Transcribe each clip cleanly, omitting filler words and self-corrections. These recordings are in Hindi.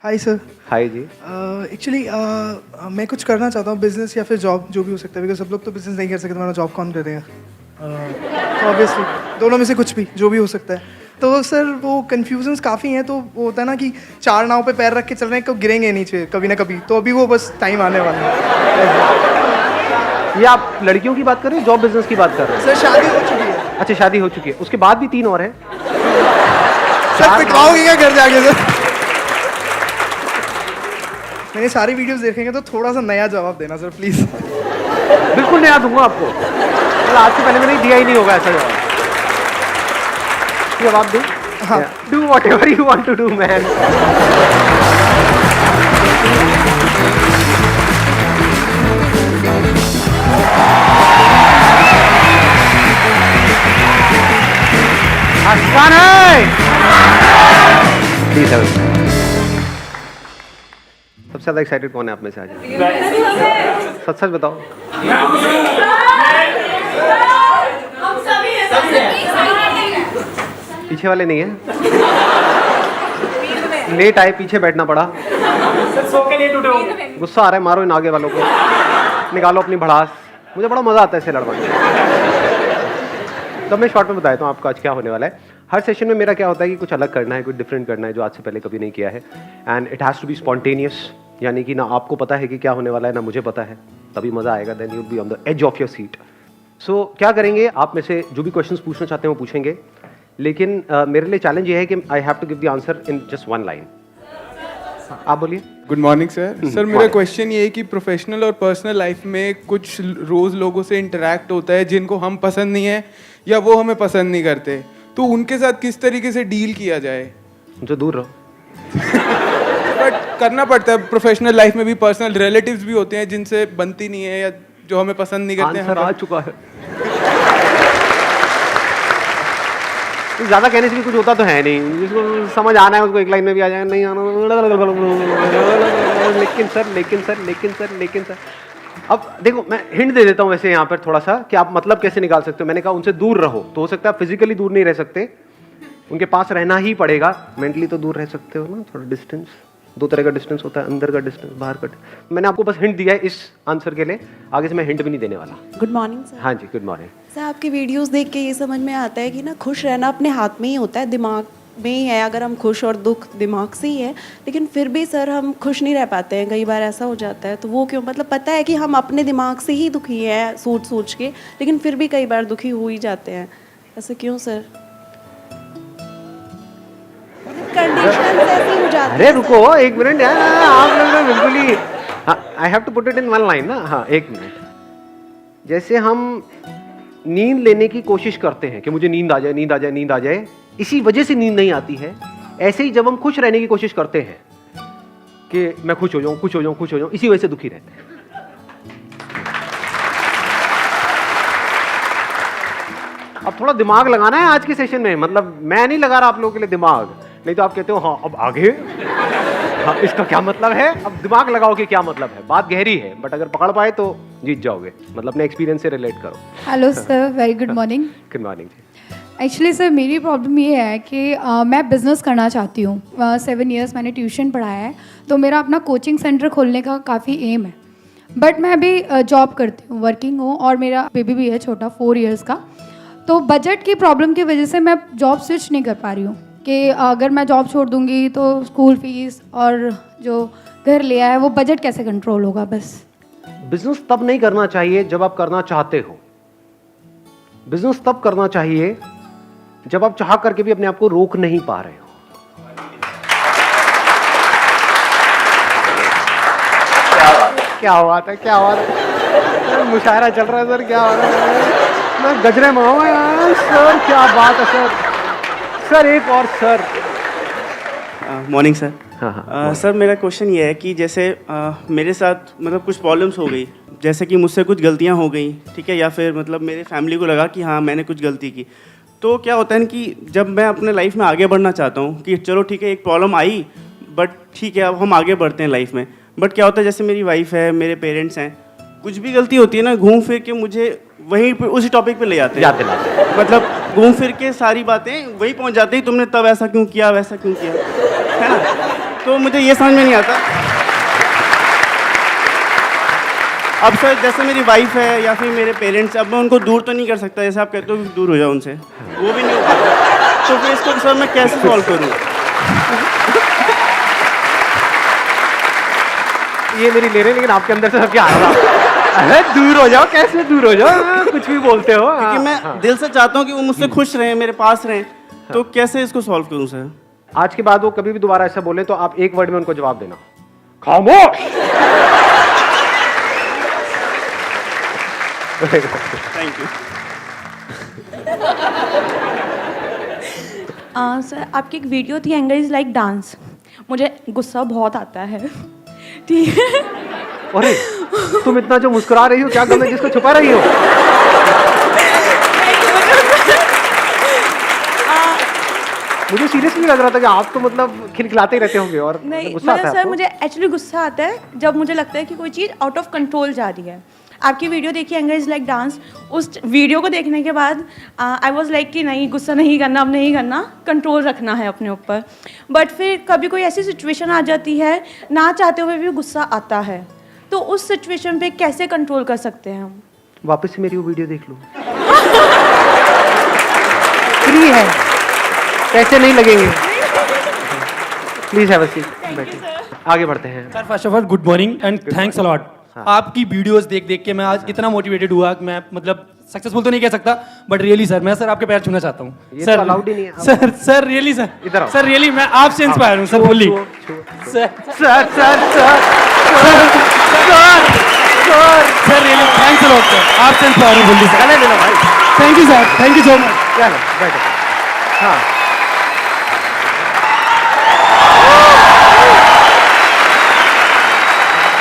Hi sir. हाय जी। एक्चुअली मैं कुछ करना चाहता हूँ, बिजनेस या फिर जॉब, जो भी हो सकता है, बिकॉज सब लोग तो बिजनेस नहीं कर सकते, तुम्हारा जॉब कौन करेगा? तो ऑब्वियसली दोनों में से कुछ भी, जो भी हो सकता है। तो सर वो कन्फ्यूजन्स काफ़ी हैं, तो वो होता है ना कि चार नाव पे पैर रख के चल रहे हैं, कब गिरेंगे नीचे कभी ना कभी, तो अभी वो बस टाइम आने वाला है। ये आप लड़कियों की बात कर रहे हैं, जॉब बिजनेस की बात कर रहे हैं? सर शादी हो चुकी है। अच्छा, शादी हो चुकी है, उसके बाद भी 3 और हैं। सर पिटवाओगे क्या घर जाके? सर मैंने सारी वीडियोस देखेंगे, तो थोड़ा सा नया जवाब देना सर प्लीज़। बिल्कुल नया दूंगा आपको। मतलब आज से पहले मैंने दिया ही नहीं होगा ऐसा जवाब। जवाब दूं? हाँ। Do whatever you want to do man. आसान है। प्लीज सबसे ज्यादा एक्साइटेड कौन है आप में से आज? सच सच बताओ। पीछे वाले नहीं है? लेट आए, पीछे बैठना पड़ा। गुस्सा आ रहा है, मारो इन आगे वालों को, निकालो अपनी भड़ास। मुझे बड़ा मजा आता है ऐसे लड़वाने में। तो मैं शॉर्ट में बताया हूँ आपको आज क्या होने वाला है। हर सेशन में मेरा क्या होता है कि कुछ अलग करना है, कुछ डिफरेंट करना है जो आज से पहले कभी नहीं किया है। And it has to be spontaneous, यानी कि ना आपको पता है कि क्या होने वाला है, ना मुझे पता है, तभी मजा आएगा। Then you will be on the edge of your seat. So क्या करेंगे, आप में से जो भी क्वेश्चंस पूछना चाहते हैं वो पूछेंगे, लेकिन मेरे लिए चैलेंज ये है कि I have to give the answer in just one line. आप बोलिए। Good morning sir. सर मेरा क्वेश्चन ये है कि प्रोफेशनल और पर्सनल लाइफ में कुछ रोज़ लोगों से इंटरेक्ट होता है जिनको हम पसंद नहीं है या वो हमें पसंद नहीं करते, तो उनके साथ किस तरीके से डील किया जाए? जो दूर रहो। बट करना पड़ता है, प्रोफेशनल लाइफ में भी पर्सनल रिलेटिव्स भी होते हैं जिनसे बनती नहीं है या जो हमें पसंद नहीं करते हैं। आंसर आ चुका है। ज्यादा कहने से भी कुछ होता तो है नहीं, जिसको समझ आना है उसको एक लाइन में भी आ जाएगा, नहीं आना। लेकिन सर अब देखो, मैं हिंट दे देता हूँ वैसे यहाँ पर थोड़ा सा कि आप मतलब कैसे निकाल सकते हो। मैंने कहा उनसे दूर रहो, तो हो सकता है फिजिकली दूर नहीं रह सकते, उनके पास रहना ही पड़ेगा। मेंटली तो दूर रह सकते हो ना, थोड़ा डिस्टेंस। 2 तरह का डिस्टेंस होता है, अंदर का डिस्टेंस, बाहर का। मैंने आपको बस हिंट दिया है इस आंसर के लिए, आगे से मैं हिंट भी नहीं देने वाला। Good morning sir. हाँ जी, गुड मॉर्निंग। सर आपकी वीडियोस देख के ये समझ में आता है कि ना खुश रहना अपने हाथ में ही होता है, दिमाग में ही है। अगर हम खुश और दुख दिमाग से ही है, लेकिन फिर भी सर हम खुश नहीं रह पाते हैं। कई बार ऐसा हो जाता है, तो वो क्यों? मतलब पता है कि हम अपने दिमाग से ही दुखी हैं सोच के, लेकिन फिर भी कई बार दुखी हो ही जाते हैं। ऐसा क्यों सर? कंडीशन ऐसी हो जाती है। अरे रुको एक मिनट यार, आप लोग ना बिल्कुल ही, I have to put it in one line ना। हाँ एक मिनट। जैसे हम नींद लेने की कोशिश करते हैं कि मुझे नींद आ जाए, नींद आ जाए, नींद आ जाए, इसी वजह से नींद नहीं आती है। ऐसे ही जब हम खुश रहने की कोशिश करते हैं कि मैं खुश हो जाऊं, खुश हो जाऊं, खुश हो जाऊं, इसी वजह से दुखी रहते हैं। अब थोड़ा दिमाग लगाना है आज के सेशन में। मतलब मैं नहीं लगा रहा आप लोगों के लिए दिमाग, नहीं तो आप कहते हो हाँ अब आगे, हाँ इसका क्या मतलब है। अब दिमाग लगाओ कि क्या मतलब है। बात गहरी है, बट अगर पकड़ पाए तो जीत जाओगे। मतलब अपने एक्सपीरियंस से रिलेट करो। Hello sir, very good morning. Good morning ji. Actually sir मेरी प्रॉब्लम ये है कि मैं बिज़नेस करना चाहती हूँ। 7 इयर्स मैंने ट्यूशन पढ़ाया है, तो मेरा अपना कोचिंग सेंटर खोलने का काफ़ी एम है। बट मैं अभी जॉब करती हूँ, वर्किंग हूँ, और मेरा बेबी भी है छोटा, 4 इयर्स का। तो बजट की प्रॉब्लम की वजह से मैं जॉब स्विच नहीं कर पा रही हूँ कि अगर मैं जॉब छोड़ दूँगी तो स्कूल फीस और जो घर लिया है वो बजट कैसे कंट्रोल होगा। बस बिजनेस तब नहीं करना चाहिए जब आप करना चाहते हो। बिजनेस तब करना चाहिए जब आप चाह करके भी अपने आप को रोक नहीं पा रहे हो। क्या बात है, क्या बात है। मुशायरा चल रहा है सर, क्या हो रहा है? मैं गजरे मंगाऊंगा यार सर, क्या बात है सर। सर एक और सर। Morning sir. हाँ। सर मेरा क्वेश्चन ये है कि जैसे मेरे साथ मतलब कुछ प्रॉब्लम्स हो गई, जैसे कि मुझसे कुछ गलतियां हो गई, ठीक है, या फिर मतलब मेरे फैमिली को लगा कि हाँ मैंने कुछ गलती की। तो क्या होता है कि जब मैं अपने लाइफ में आगे बढ़ना चाहता हूँ कि चलो ठीक है एक प्रॉब्लम आई, बट ठीक है अब हम आगे बढ़ते हैं लाइफ में, बट क्या होता है जैसे मेरी वाइफ है, मेरे पेरेंट्स हैं, कुछ भी गलती होती है ना, घूम फिर के मुझे वहीं पे उसी टॉपिक पे ले जाते हैं। मतलब घूम फिर के सारी बातें वहीं पहुंच जाती है, तुमने तब ऐसा क्यों किया, वैसा क्यों किया, है ना। तो मुझे ये समझ में नहीं आता। अब सर जैसे मेरी वाइफ है या फिर मेरे पेरेंट्स, अब मैं उनको दूर तो नहीं कर सकता, जैसे आप कहते हो कि दूर हो जाओ उनसे, वो भी नहीं हो पाता। तो फिर इसको सर मैं कैसे सॉल्व करूँ? ये मेरी ले रहे हैं, लेकिन आपके अंदर से सब क्या आ रहा था? अरे दूर हो जाओ, कैसे दूर हो जाओ? हाँ, कुछ भी बोलते हो। क्योंकि हाँ, मैं हाँ। दिल से चाहता हूँ कि वो मुझसे खुश रहें, मेरे पास रहें, तो कैसे इसको सॉल्व करूँ सर? आज के बाद वो कभी भी दोबारा ऐसा बोले तो आप एक वर्ड में उनको जवाब देना, खामोश। Thank you. सर आपकी एक वीडियो थी एंगर इज लाइक डांस, मुझे गुस्सा बहुत आता है, ठीक है? अरे तुम इतना जो मुस्कुरा रही हो, क्या गम है जिसको छुपा रही हो? मुझे सीरियसली लग रहा था कि आप तो मतलब खिलखिलाते ही रहते होंगे और नहीं गुस्सा आता मतलब है सर आपको? मुझे एक्चुअली गुस्सा आता है जब मुझे लगता है कि कोई चीज़ आउट ऑफ कंट्रोल जा रही है। आपकी वीडियो देखी एंगर इज लाइक डांस, उस वीडियो को देखने के बाद आई वॉज लाइक कि नहीं गुस्सा नहीं करना, अब नहीं करना, कंट्रोल रखना है अपने ऊपर। बट फिर कभी कोई ऐसी सिचुएशन आ जाती है, ना चाहते हुए भी गुस्सा आता है, तो उस सिचुएशन पे कैसे कंट्रोल कर सकते हैं हम? वापस से मेरी वो वीडियो देख लो, फ्री है। पैसे नहीं लगेंगे। प्लीज हैव अ सीट, बैठिए। आगे बढ़ते हैं। Sir first of all good morning and thanks a lot. आपकी वीडियोस देख देख के मैं आज इतना मोटिवेटेड हुआ कि मैं मतलब सक्सेसफुल तो नहीं कह सकता, बट रियली सर मैं सर आपके पैर छूना चाहता हूँ। ये सर तो allowed ही नहीं है। सर रियली सर, इधर आओ। सर रियली मैं आपसे इंस्पायर हूँ sir fully. Sir sir really thanks a lot sir, आपसे इंस्पायर हूँ फुल्ली सर। चले भाई, thank you sir, thank you so much. चलो बैठो। हाँ,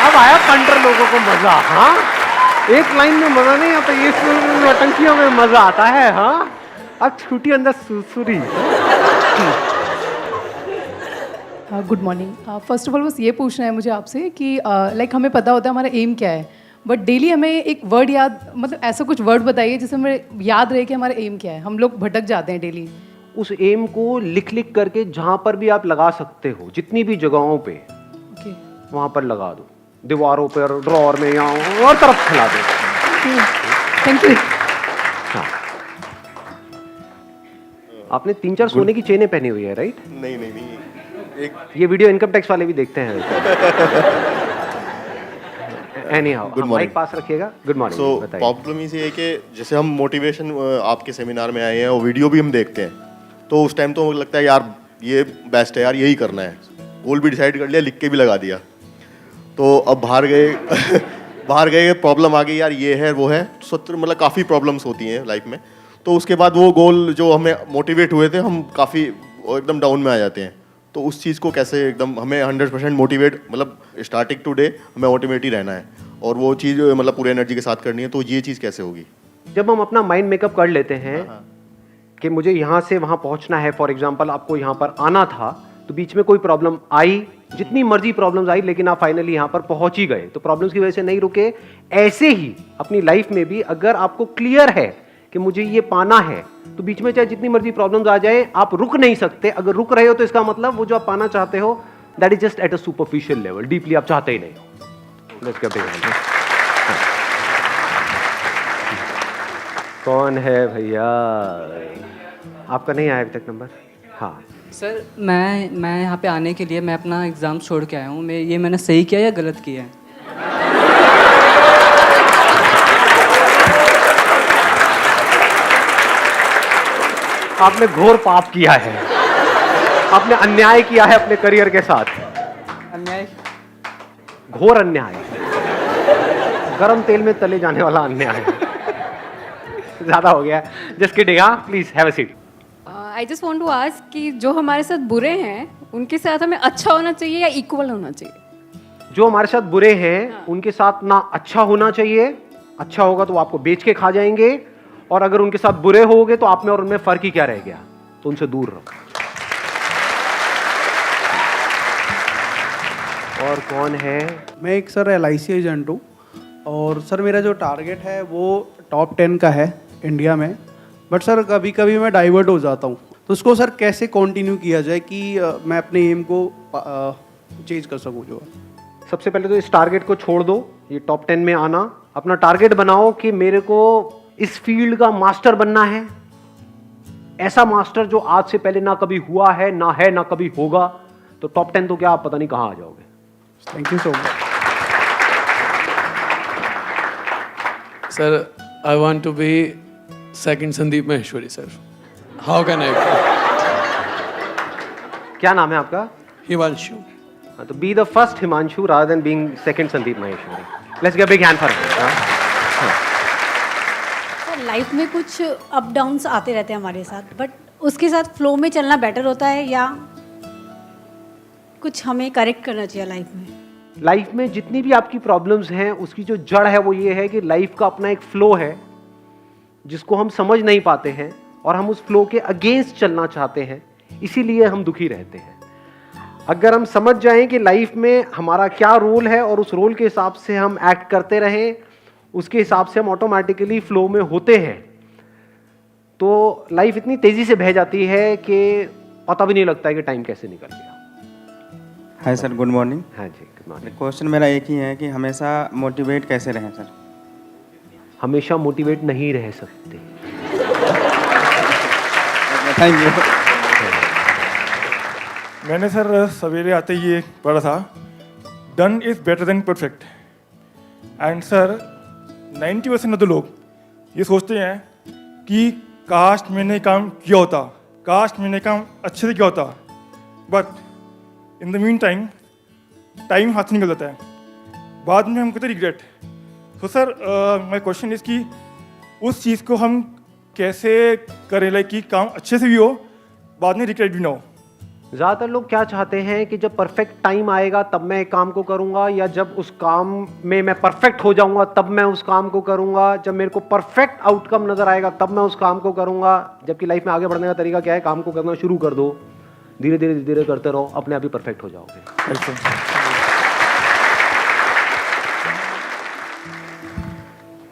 अब आया पंटर लोगों को मजा। हाँ, एक लाइन में मजा नहीं आता, ये नौटंकियों में मजा आता है। हाँ, अब छुट्टी अंदर सुरसुरी। Good morning. First of all बस ये पूछना है मुझे आपसे कि लाइक हमें पता होता है हमारा एम क्या है, बट डेली हमें एक वर्ड याद, मतलब ऐसा कुछ वर्ड बताइए जिससे हमें याद रहे कि हमारा एम क्या है। हम लोग भटक जाते हैं डेली। उस एम को लिख लिख करके जहां पर भी आप लगा सकते हो, जितनी भी जगहों पे, ओके वहां पर लगा दो, दीवारों पर, ड्रॉर में, या और तरफ फैला दो। Thank you. हाँ। आपने 3-4 सोने की चेनें पहनी हुई है, राइट? नहीं नहीं नहीं, एक ये वीडियो इनकम टैक्स वाले भी देखते हैं। Anyhow, Good morning. माइक पास रखिएगा। Good morning. सो बताइए। प्रॉब्लम इसे है कि जैसे हम मोटिवेशन आपके सेमिनार में आए हैं और वीडियो भी हम देखते हैं, तो उस टाइम तो लगता है यार ये बेस्ट है यार, यही करना है, गोल भी डिसाइड कर लिया, लिख के भी लगा दिया। तो अब बाहर गए बाहर गए, प्रॉब्लम आ गई यार, ये है वो है, मतलब काफ़ी प्रॉब्लम्स होती हैं लाइफ में। तो उसके बाद वो गोल जो हमें मोटिवेट हुए थे, हम काफ़ी एकदम डाउन में आ जाते हैं। तो उस चीज़ को कैसे एकदम हमें 100% मोटिवेट, मतलब स्टार्टिंग टू डे हमें मोटिवेट ही रहना है और वो चीज़ मतलब पूरी एनर्जी के साथ करनी है, तो ये चीज़ कैसे होगी? जब हम अपना माइंड मेकअप कर लेते हैं कि मुझे यहाँ से वहाँ पहुँचना है, फॉर एग्जाम्पल आपको यहाँ पर आना था, तो बीच में कोई प्रॉब्लम आई, जितनी मर्जी प्रॉब्लम्स आई, लेकिन आप फाइनली यहाँ पर पहुँच ही गए, तो प्रॉब्लम्स की वजह से नहीं रुके। ऐसे ही अपनी लाइफ में भी अगर आपको क्लियर है कि मुझे ये पाना है, तो बीच में चाहे जितनी मर्जी प्रॉब्लम्स आ जाए, आप रुक नहीं सकते। अगर रुक रहे हो तो इसका मतलब वो जो आप पाना चाहते हो, that is just at a superficial level, deeply आप चाहते ही नहीं हो। Let's get it. हाँ। कौन है भैया? आपका नहीं आया अभी तक नंबर? हाँ सर मैं यहाँ पे आने के लिए मैं अपना एग्ज़ाम छोड़ के आया हूँ। मैंने सही किया या गलत किया है? आपने घोर पाप किया है, आपने अन्याय किया है अपने करियर के साथ। अन्याय? घोर अन्याय, गरम तेल में तले जाने वाला अन्याय। ज्यादा हो गया। Just kidding. हाँ, please have a seat. I just want to ask कि जो हमारे साथ बुरे हैं उनके साथ हमें अच्छा होना चाहिए या इक्वल होना चाहिए? जो हमारे साथ बुरे हैं उनके साथ ना अच्छा होना चाहिए, अच्छा होगा तो वो आपको बेच के खा जाएंगे, और अगर उनके साथ बुरे होगे तो आप में और उनमें फर्क ही क्या रह गया, तो उनसे दूर रहो। और कौन है? मैं एक सर LIC एजेंट हूँ, और सर मेरा जो टारगेट है वो टॉप 10 का है इंडिया में, बट सर कभी कभी मैं डाइवर्ट हो जाता हूँ। तो उसको सर कैसे कंटिन्यू किया जाए कि मैं अपने एम को चेंज कर सकूं जो है। सबसे पहले तो इस टारगेट को छोड़ दो, ये टॉप 10 में आना। अपना टारगेट बनाओ कि मेरे को इस फील्ड का मास्टर बनना है, ऐसा मास्टर जो आज से पहले ना कभी हुआ है ना कभी होगा। तो टॉप 10 तो क्या, आप पता नहीं कहां आ जाओगे। Thank you so much sir. I want to be second Sandeep Maheshwari sir. How can I? क्या नाम है आपका? हिमांशु। तो be the first Himanshu rather than being second Sandeep Maheshwari. Let's give a big hand for him. Sir life में कुछ अप डाउन्स आते रहते हैं हमारे साथ, बट उसके साथ फ्लो में चलना बेटर होता है या कुछ हमें करेक्ट करना चाहिए लाइफ में? लाइफ में जितनी भी आपकी प्रॉब्लम्स हैं उसकी जो जड़ है वो ये है कि लाइफ का अपना एक फ्लो है जिसको हम समझ नहीं पाते हैं और हम उस फ्लो के अगेंस्ट चलना चाहते हैं, इसीलिए हम दुखी रहते हैं। अगर हम समझ जाएं कि लाइफ में हमारा क्या रोल है और उस रोल के हिसाब से हम एक्ट करते रहें, उसके हिसाब से हम ऑटोमेटिकली फ्लो में होते हैं, तो लाइफ इतनी तेजी से बह जाती है कि पता भी नहीं लगता है कि टाइम कैसे निकल गया। Hi sir, good morning. हाँ जी, गुड मॉर्निंग। क्वेश्चन मेरा एक ही है कि हमेशा मोटिवेट कैसे रहें सर? हमेशा मोटिवेट नहीं रह सकते। Thank you. मैंने सर सवेरे आते ही ये पढ़ा था, done is better than perfect. And sir 90% of the लोग ये सोचते हैं कि काश मैंने काम किया होता, काश मैंने काम अच्छे से किया होता, but in the mean time हाथ से निकल जाता है, बाद में हम कहते रिग्रेट। तो सर माय क्वेश्चन इज कि उस चीज़ को हम कैसे करें, लाइक कि काम अच्छे से भी हो, बाद में रिग्रेट भी ना हो। ज़्यादातर लोग क्या चाहते हैं कि जब परफेक्ट टाइम आएगा तब मैं एक काम को करूंगा, या जब उस काम में मैं परफेक्ट हो जाऊंगा तब मैं उस काम को करूंगा, जब मेरे को परफेक्ट आउटकम नजर आएगा तब मैं उस काम को करूंगा। जबकि लाइफ में आगे बढ़ने का तरीका क्या है? काम को करना शुरू कर दो, धीरे धीरे धीरे करते रहो, अपने आप ही परफेक्ट हो जाओगे।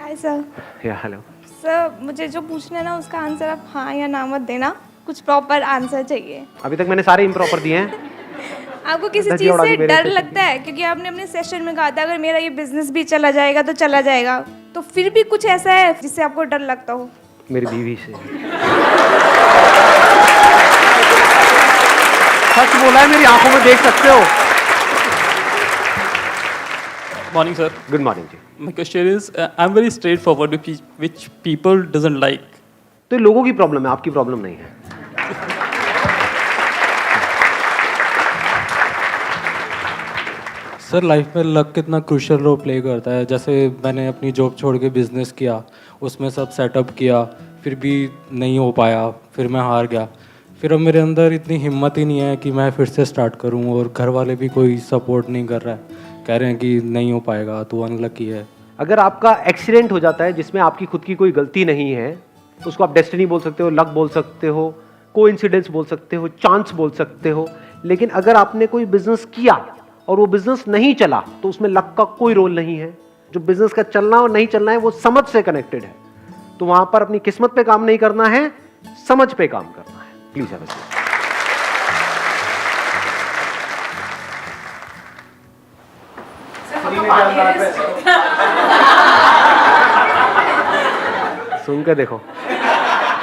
Hi sir. या हेलो सर, मुझे जो पूछना है ना उसका आंसर आप हाँ या ना मत देना, कुछ प्रॉपर आंसर चाहिए। अभी तक मैंने सारे इम्प्रॉपर दिए हैं। आपको किसी चीज़ से डर लगता है? क्योंकि आपने अपने सेशन में कहा था अगर मेरा ये बिजनेस भी चला जाएगा तो चला जाएगा, तो फिर भी कुछ ऐसा है जिससे आपको डर लगता हो? मेरी बीवी से। सच बोला है, मेरी आंखों में देख सकते हो। Morning, sir. Good morning, ji. My question is, I'm very straightforward, which people doesn't like. तो ये लोगों की प्रॉब्लम है, आपकी प्रॉब्लम नहीं है। सर लाइफ में लक कितना क्रूशियल रोल प्ले करता है। जैसे मैंने अपनी जॉब छोड़ के बिजनेस किया, उसमें सब सेटअप किया, फिर भी नहीं हो पाया, फिर मैं हार गया। फिर अब मेरे अंदर इतनी हिम्मत ही नहीं है कि मैं फिर से स्टार्ट करूं, और घर वाले भी कोई सपोर्ट नहीं कर रहा है, कह रहे हैं कि नहीं हो पाएगा, तो अनलकी है। अगर आपका एक्सीडेंट हो जाता है जिसमें आपकी खुद की कोई गलती नहीं है, उसको आप डेस्टिनी बोल सकते हो, लक बोल सकते हो, कोइंसिडेंस बोल सकते हो, चांस बोल सकते हो। लेकिन अगर आपने कोई बिजनेस किया और वो बिजनेस नहीं चला तो उसमें लक का कोई रोल नहीं है। जो बिजनेस का चलना और नहीं चलना है वो समझ से कनेक्टेड है। तो वहां पर अपनी किस्मत पे काम नहीं करना है, समझ पे काम करना है। Please have a seat. सुन के देखो,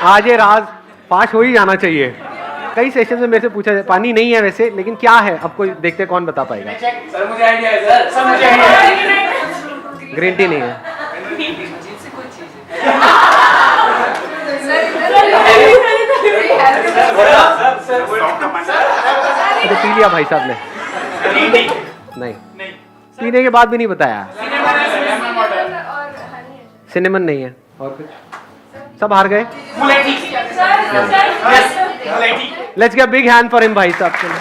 आज ये राज पास हो ही जाना चाहिए। कई सेशन में मेरे से पूछा जाए, पानी नहीं है वैसे, लेकिन क्या है अब कोई देखते कौन बता पाएगा। सर मुझे आइडिया है सर, सर मुझे आइडिया है। ग्रीन टी नहीं है। तो पी लिया भाई साहब ने। नहीं, पीने के बाद भी नहीं बताया। सिनेमन नहीं है। और कुछ? सब हार गए। Let's give a big hand for him भाई साहब के लिए।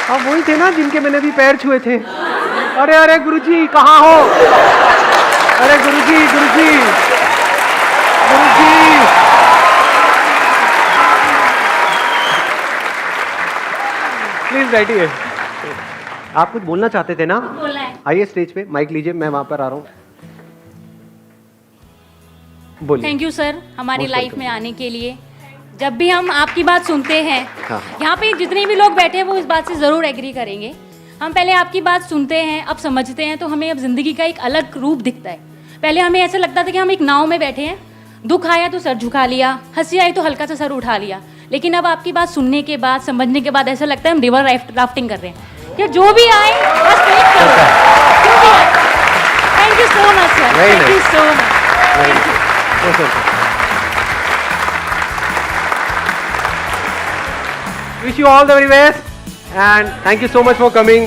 अब वही थे ना जिनके मैंने भी पैर छुए थे। अरे अरे गुरुजी कहाँ हो? अरे गुरुजी गुरुजी गुरुजी। प्लीज बैठिए। आप कुछ बोलना चाहते थे ना? बोलना है। आइए स्टेज पे, माइक लीजिए, मैं वहां पर आ रहा हूँ। बोलिए। थैंक यू सर हमारी Most लाइफ welcome. में आने के लिए। जब भी हम आपकी बात सुनते हैं, हाँ। यहाँ पे जितने भी लोग बैठे हैं वो इस बात से ज़रूर एग्री करेंगे। हम पहले आपकी बात सुनते हैं, अब समझते हैं, तो हमें अब ज़िंदगी का एक अलग रूप दिखता है। पहले हमें ऐसा लगता था कि हम एक नाव में बैठे हैं, दुख आया तो सर झुका लिया, हंसी आई तो हल्का सा सर उठा लिया। लेकिन अब आपकी बात सुनने के बाद, समझने के बाद ऐसा लगता है हम रिवर राफ्टिंग कर रहे हैं कि जो भी आए बस वेट करो, जो भी आए। Thank you so much sir, thank you so much. Wish you all the very best and thank you so much for coming.